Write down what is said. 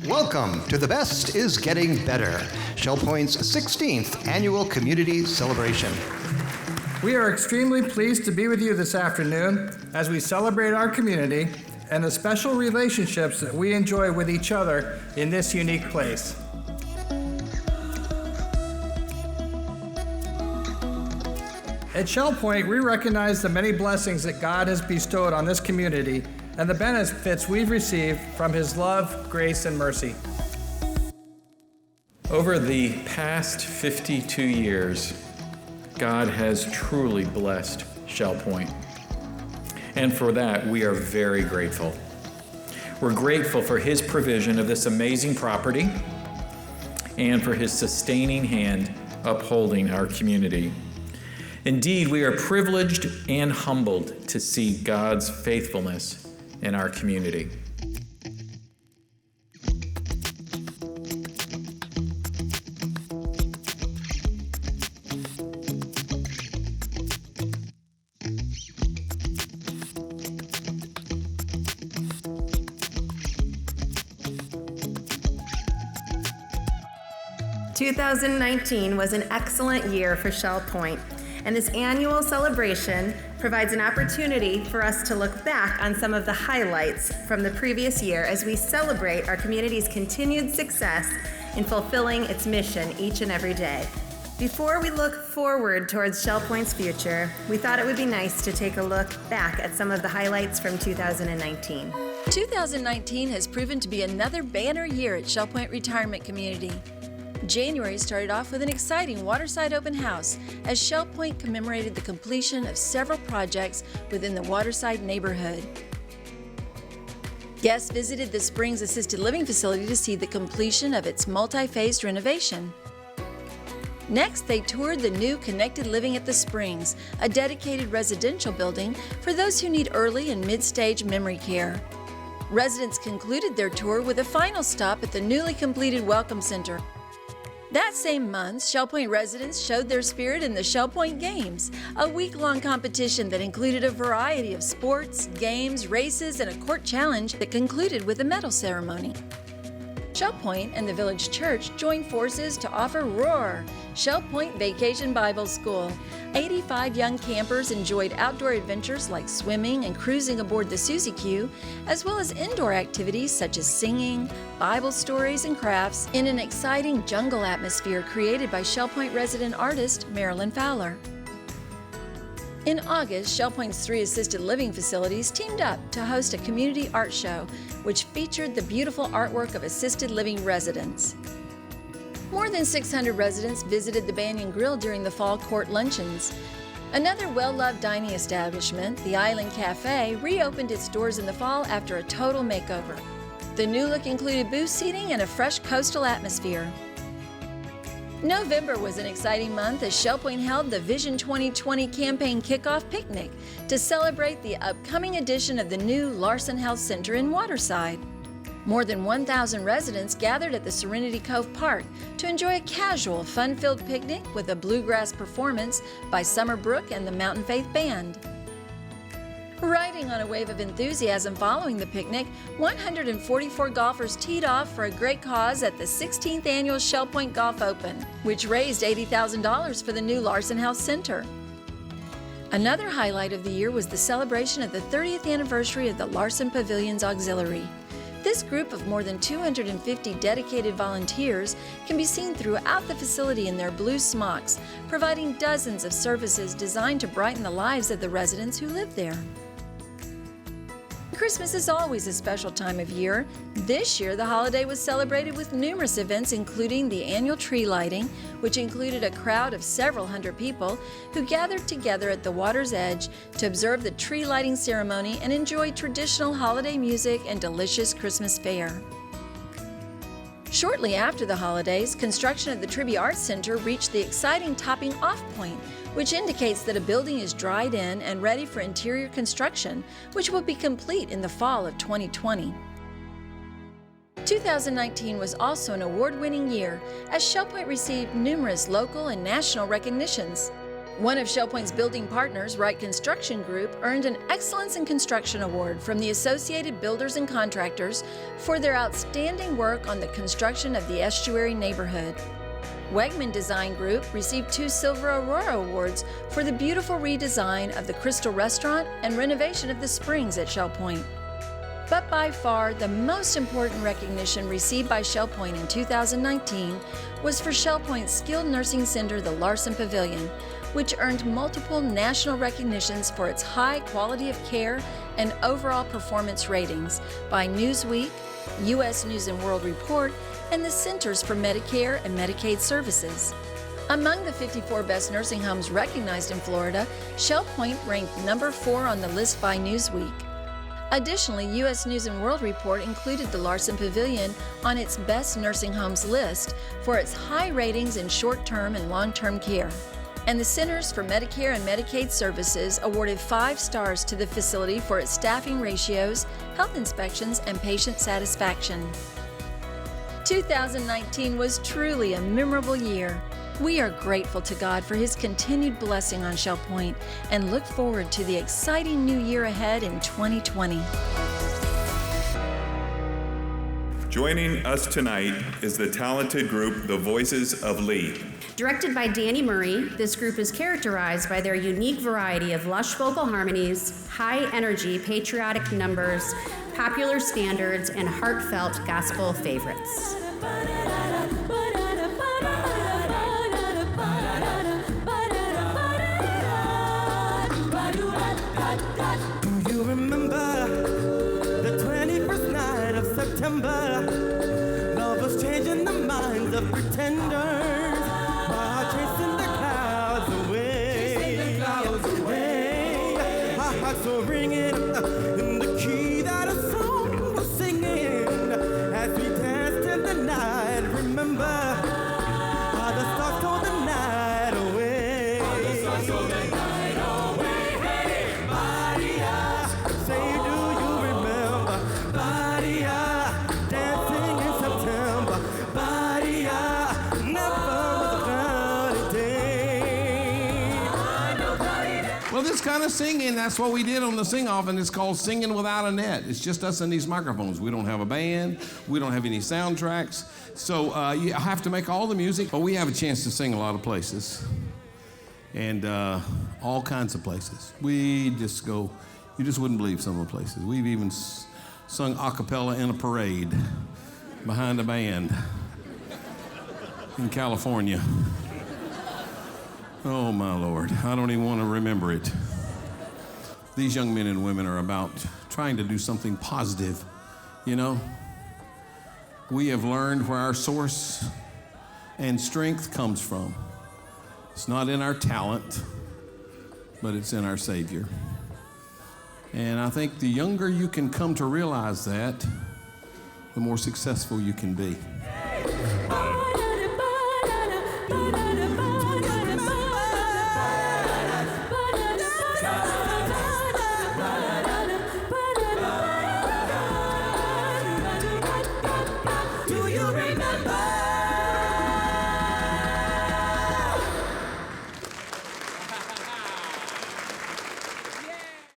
Welcome to The Best is Getting Better, Shell Point's 16th annual community celebration. We are extremely pleased to be with you this afternoon as we celebrate our community and the special relationships that we enjoy with each other in this unique place. At Shell Point, we recognize the many blessings that God has bestowed on this community and the benefits we've received from His love, grace, and mercy. Over the past 52 years, God has truly blessed Shell Point. And for that, we are very grateful. We're grateful for His provision of this amazing property and for His sustaining hand upholding our community. Indeed, we are privileged and humbled to see God's faithfulness in our community. "2019 was an excellent year for Shell Point, and this annual celebration provides an opportunity for us to look back on some of the highlights from the previous year as we celebrate our community's continued success in fulfilling its mission each and every day. Before we look forward towards Shell Point's future, we thought it would be nice to take a look back at some of the highlights from 2019. 2019 has proven to be another banner year at Shell Point Retirement Community. January started off with an exciting Waterside Open House as Shell Point commemorated the completion of several projects within the Waterside neighborhood. Guests visited the Springs Assisted Living Facility to see the completion of its multi-phased renovation. Next, they toured the new Connected Living at the Springs, a dedicated residential building for those who need early and mid-stage memory care. Residents concluded their tour with a final stop at the newly completed Welcome Center. That same month, Shell Point residents showed their spirit in the Shell Point Games, a week-long competition that included a variety of sports, games, races, and a court challenge that concluded with a medal ceremony. Shell Point and the Village Church joined forces to offer ROAR, Shell Point Vacation Bible School. 85 young campers enjoyed outdoor adventures like swimming and cruising aboard the Susie Q, as well as indoor activities such as singing, Bible stories, and crafts in an exciting jungle atmosphere created by Shell Point resident artist Marilyn Fowler. In August, Shell Point's 3 assisted living facilities teamed up to host a community art show, which featured the beautiful artwork of assisted living residents. More than 600 residents visited the Banyan Grill during the fall court luncheons. Another well-loved dining establishment, the Island Cafe, reopened its doors in the fall after a total makeover. The new look included booth seating and a fresh coastal atmosphere. November was an exciting month as Shell Point held the Vision 2020 campaign kickoff picnic to celebrate the upcoming edition of the new Larson Health Center in Waterside. More than 1,000 residents gathered at the Serenity Cove Park to enjoy a casual, fun-filled picnic with a bluegrass performance by Summer Brook and the Mountain Faith Band. Riding on a wave of enthusiasm following the picnic, 144 golfers teed off for a great cause at the 16th annual Shell Point Golf Open, which raised $80,000 for the new Larson Health Center. Another highlight of the year was the celebration of the 30th anniversary of the Larson Pavilions Auxiliary. This group of more than 250 dedicated volunteers can be seen throughout the facility in their blue smocks, providing dozens of services designed to brighten the lives of the residents who live there. Christmas is always a special time of year. This year, the holiday was celebrated with numerous events, including the annual tree lighting, which included a crowd of several hundred people who gathered together at the water's edge to observe the tree lighting ceremony and enjoy traditional holiday music and delicious Christmas fare. Shortly after the holidays, construction at the Tribby Arts Center reached the exciting topping off point, which indicates that a building is dried in and ready for interior construction, which will be complete in the fall of 2020. 2019 was also an award-winning year as Shell Point received numerous local and national recognitions. One of Shell Point's building partners, Wright Construction Group, earned an Excellence in Construction Award from the Associated Builders and Contractors for their outstanding work on the construction of the estuary neighborhood. Wegman Design Group received 2 Silver Aurora Awards for the beautiful redesign of the Crystal Restaurant and renovation of the Springs at Shell Point. But by far, the most important recognition received by Shell Point in 2019 was for Shell Point's skilled nursing center, the Larson Pavilion, which earned multiple national recognitions for its high quality of care and overall performance ratings by Newsweek, U.S. News & World Report, and the Centers for Medicare and Medicaid Services. Among the 54 best nursing homes recognized in Florida, Shell Point ranked number 4 on the list by Newsweek. Additionally, U.S. News & World Report included the Larson Pavilion on its Best Nursing Homes list for its high ratings in short-term and long-term care. And the Centers for Medicare and Medicaid Services awarded 5 stars to the facility for its staffing ratios, health inspections, and patient satisfaction. 2019 was truly a memorable year. We are grateful to God for His continued blessing on Shell Point and look forward to the exciting new year ahead in 2020. Joining us tonight is the talented group, The Voices of Lee. Directed by Danny Murray, this group is characterized by their unique variety of lush vocal harmonies, high-energy patriotic numbers, popular standards, and heartfelt gospel favorites. Do you remember the 21st night of September? Love was changing the minds of pretenders while chasing the clouds away. Our hearts were ringing in the key that a song was singing as we danced in the night. Remember how the stars told the night away. Say, do you remember Badia dancing in September? Badia never was a cloudy day. Well, this kind of singing, that's what we did on the sing-off, and it's called Singing Without a Net. It's just us and these microphones. We don't have a band. We don't have any soundtracks. So you have to make all the music, but we have a chance to sing a lot of places. And all kinds of places. We just go, you just wouldn't believe some of the places. We've even sung a cappella in a parade behind a band in California. Oh, my Lord. I don't even want to remember it. These young men and women are about trying to do something positive, you know? We have learned where our source and strength comes from. It's not in our talent, but it's in our Savior. And I think the younger you can come to realize that, the more successful you can be.